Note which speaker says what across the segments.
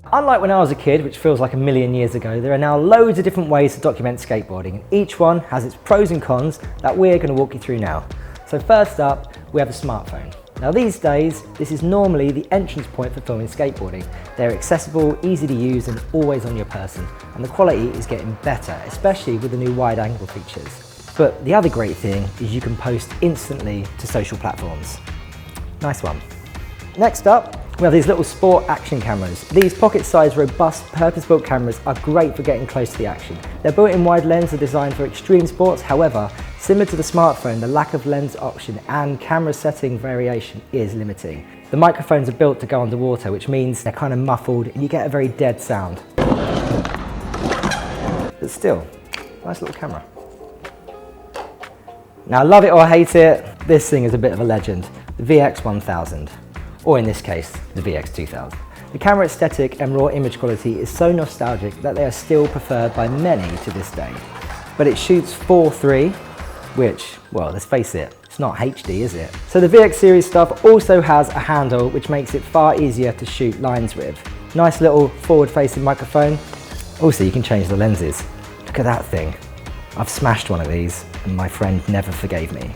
Speaker 1: Unlike when I was a kid, which feels like a million years ago, there are now loads of different ways to document skateboarding, and each one has its pros and cons that we're going to walk you through now. So first up, we have the smartphone. Now these days, this is normally the entrance point for filming skateboarding. They're accessible, easy to use and always on your person, and the quality is getting better, especially with the new wide angle features. But the other great thing is you can post instantly to social platforms. Nice one. Next up, we have these little sport action cameras. These pocket-sized, robust, purpose-built cameras are great for getting close to the action. Their built-in wide lens are designed for extreme sports. However, similar to the smartphone, the lack of lens option and camera setting variation is limiting. The microphones are built to go underwater, which means they're kind of muffled and you get a very dead sound. But still, nice little camera. Now, love it or hate it, this thing is a bit of a legend. The VX1000. Or in this case, the VX2000. The camera aesthetic and raw image quality is so nostalgic that they are still preferred by many to this day. But it shoots 4:3, which, well, let's face it, it's not HD, is it? So the VX series stuff also has a handle which makes it far easier to shoot lines with. Nice little forward-facing microphone. Also, you can change the lenses. Look at that thing. I've smashed one of these and my friend never forgave me.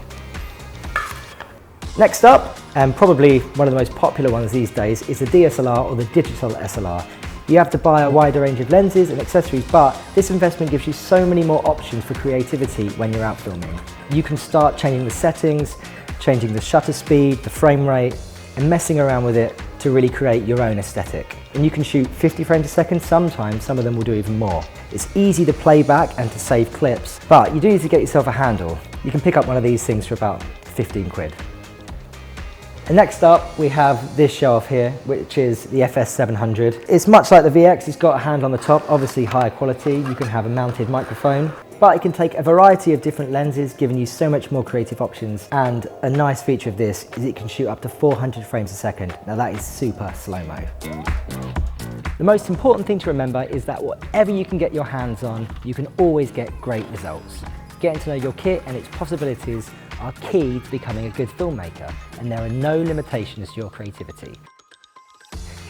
Speaker 1: Next up, and probably one of the most popular ones these days, is the DSLR or the digital SLR. You have to buy a wider range of lenses and accessories, but this investment gives you so many more options for creativity when you're out filming. You can start changing the settings, changing the shutter speed, the frame rate, and messing around with it to really create your own aesthetic. And you can shoot 50 frames a second, sometimes some of them will do even more. It's easy to play back and to save clips, but you do need to get yourself a handle. You can pick up one of these things for about 15 quid. And next up, we have this show off here, which is the FS700. It's much like the VX, it's got a handle on the top, obviously higher quality. You can have a mounted microphone, but it can take a variety of different lenses, giving you so much more creative options. And a nice feature of this is it can shoot up to 400 frames a second. Now that is super slow-mo. The most important thing to remember is that whatever you can get your hands on, you can always get great results. Getting to know your kit and its possibilities are key to becoming a good filmmaker, and there are no limitations to your creativity.